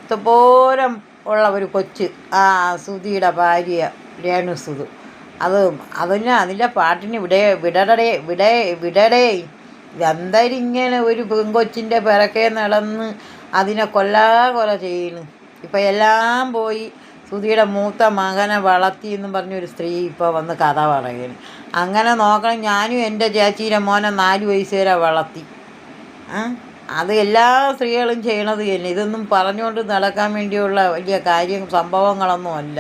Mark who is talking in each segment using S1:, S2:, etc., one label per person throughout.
S1: ഇത്തപ്പോരം ഉള്ള ഒരു കൊച്ച്, ആ സുധിയുടെ ഭാര്യ രേണുസുധു. അതിൻ്റെ പാട്ടിന് വിടടേ ഇതെന്തരിങ്ങനെ ഒരു പെങ്കൊച്ചിൻ്റെ പിറകെ നടന്ന് അതിനെ കൊല ചെയ്യുന്നു. ഇപ്പം എല്ലാം പോയി. സുധിയുടെ മൂത്ത മകനെ വളർത്തി എന്നും പറഞ്ഞൊരു സ്ത്രീ ഇപ്പോൾ വന്ന് കഥ പറയുന്നു. അങ്ങനെ നോക്കണം, ഞാനും എൻ്റെ ചേച്ചീരെ മോനെ 4 വയസ്സ് വരെ വളർത്തി. അത് എല്ലാ സ്ത്രീകളും ചെയ്യണത് തന്നെ. ഇതൊന്നും പറഞ്ഞുകൊണ്ട് നടക്കാൻ വേണ്ടിയുള്ള വലിയ സംഭവങ്ങളൊന്നും അല്ല.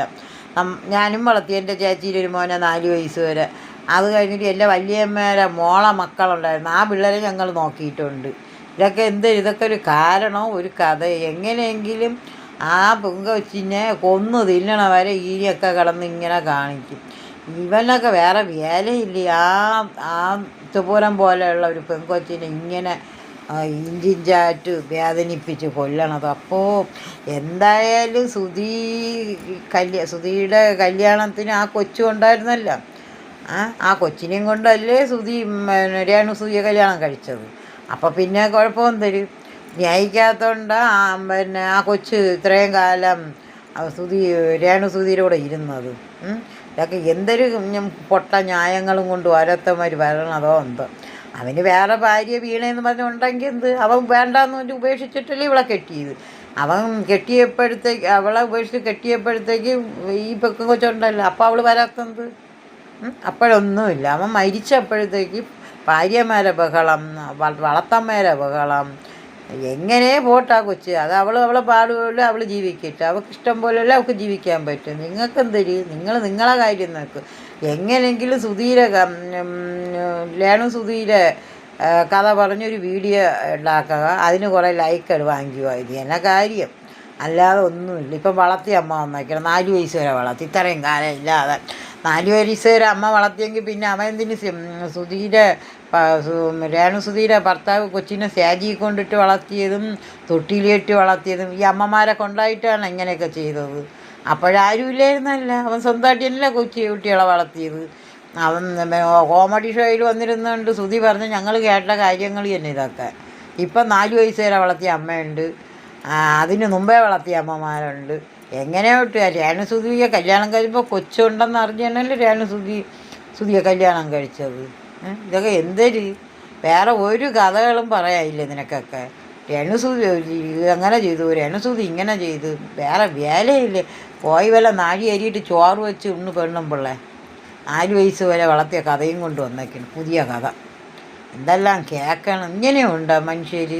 S1: ഞാനും വളർത്തി എൻ്റെ ചേച്ചിയുടെ ഒരു മോനെ 4 വയസ്സ് വരെ. അത് കഴിഞ്ഞിട്ട് എൻ്റെ വല്യമ്മേരെ മക്കളുണ്ടായിരുന്നു. ആ പിള്ളേരെ ഞങ്ങൾ നോക്കിയിട്ടുണ്ട്. ഇതൊക്കെ ഒരു കാരണോ ഒരു കഥ. എങ്ങനെയെങ്കിലും ആ പെങ്കൊച്ചിനെ കൊന്നു തിന്നണ വരെ ഈയൊക്കെ കിടന്ന് ഇങ്ങനെ കാണിക്കും. ഇവനൊക്കെ വേറെ വേലയില്ലേ? ഇതുപോലം പോലെയുള്ള ഒരു പെങ്കൊച്ചിനെ ഇങ്ങനെ ഇഞ്ചിഞ്ചായിട്ട് വേദനിപ്പിച്ച് കൊല്ലണത്. അപ്പോൾ എന്തായാലും സുധിയുടെ കല്യാണത്തിന് ആ കൊച്ചു ഉണ്ടായിരുന്നല്ലോ. ആ കൊച്ചിനെയും കൊണ്ടല്ലേ രേണുസുധിയെ കല്യാണം കഴിച്ചത്. അപ്പോൾ പിന്നെ കുഴപ്പമൊന്നും തരും ന്യായിക്കാത്തതുകൊണ്ട് ആ കൊച്ച് ഇത്രയും കാലം രേണുസുധിയുടെ കൂടെ ഇരുന്നത്. ഇതൊക്കെ എന്തൊരു പൊട്ട ന്യായങ്ങളും കൊണ്ട് ഓരോരുത്തന്മാർ വരണതോ എന്തോ. അവന് വേറെ ഭാര്യ വീണേന്ന് പറഞ്ഞുണ്ടെങ്കിൽ എന്ത്, അവൻ വേണ്ടാന്ന് പറഞ്ഞ് ഉപേക്ഷിച്ചിട്ടല്ലേ ഇവളെ കെട്ടിയത്. അവൻ അവളെ ഉപേക്ഷിച്ച് കെട്ടിയപ്പോഴത്തേക്ക് ഈ പെക്കും കൊച്ചുണ്ടല്ലോ. അപ്പോൾ അവൾ വരാത്തത് അപ്പോഴൊന്നുമില്ല. അവൻ മരിച്ചപ്പോഴത്തേക്ക് ഭാര്യമാരെ ബഹളം, വളർത്തമ്മേരെ ബഹളം. എങ്ങനെ പോട്ടാ കൊച്ച്. അത് അവളെ പാടുപോലെ അവൾ ജീവിക്കട്ടെ. അവൾക്ക് ഇഷ്ടം പോലെയല്ലേ അവൾക്ക് ജീവിക്കാൻ പറ്റും. നിങ്ങൾക്കെന്തര്? നിങ്ങളെ കാര്യം നോക്ക്. എങ്ങനെയെങ്കിലും രേണുസുധിയുടെ കഥ പറഞ്ഞൊരു വീഡിയോ ഉണ്ടാക്കുക, അതിന് കുറേ ലൈക്കുകൾ വാങ്ങിക്കുക. ഇത് എന്നെ കാര്യം, അല്ലാതെ ഒന്നുമില്ല. ഇപ്പം വളർത്തിയ അമ്മ വന്നേക്കണം. 4 വയസ്സ് വരെ വളർത്തി. ഇത്രയും കാലം ഇല്ലാതെ 4 വയസ്സ് വരെ അമ്മ വളർത്തിയെങ്കിൽ പിന്നെ അവൻ എന്തിന് രേണുസുധിയുടെ ഭർത്താവ് കൊച്ചിനെ സ്റ്റേജിൽ കൊണ്ടിട്ട് വളർത്തിയതും തൊട്ടിയിലിട്ട് വളർത്തിയതും ഈ അമ്മമാരെ കൊണ്ടായിട്ടാണ് ഇങ്ങനെയൊക്കെ ചെയ്തത്. അപ്പോഴാരും ഇല്ലായിരുന്നല്ല. അവൻ സ്വന്തമായിട്ട് തന്നെയല്ല കുട്ടികളെ വളർത്തിയത്. അവൻ കോമഡി ഷോയിൽ വന്നിരുന്നുകൊണ്ട് സുധി പറഞ്ഞ് ഞങ്ങൾ കേട്ട കാര്യങ്ങൾ തന്നെ ഇതൊക്കെ. ഇപ്പം 4 വയസ്സ് വരെ വളർത്തിയ അമ്മയുണ്ട്, അതിന് മുമ്പേ വളർത്തിയ അമ്മമാരുണ്ട്. എങ്ങനെയോട്ട് രേണുസുധിയെ കല്യാണം കഴിയുമ്പോൾ കൊച്ചുണ്ടെന്ന് അറിഞ്ഞാണല്ലോ രേണുസുധിയെ കല്യാണം കഴിച്ചത്. ഇതൊക്കെ എന്തൊരു വേറെ ഒരു കഥകളും പറയാനില്ല നിനക്കൊക്കെ. രേണുസുധി അങ്ങനെ ചെയ്തു, രേണുസുധി ഇങ്ങനെ ചെയ്തു, വേറെ വേലയില്ലേ? പോയി വല്ല നാഴി അരിയിട്ട് ചോറ് വെച്ച് ഉണ്ണ് പെണ്ണും പിള്ളേ 4 വയസ്സ് വരെ വളർത്തിയ കഥയും കൊണ്ട് വന്നേക്കുന്നു. പുതിയ കഥ എന്തെല്ലാം കേൾക്കണം. ഇങ്ങനെയുണ്ടോ മനുഷ്യർ?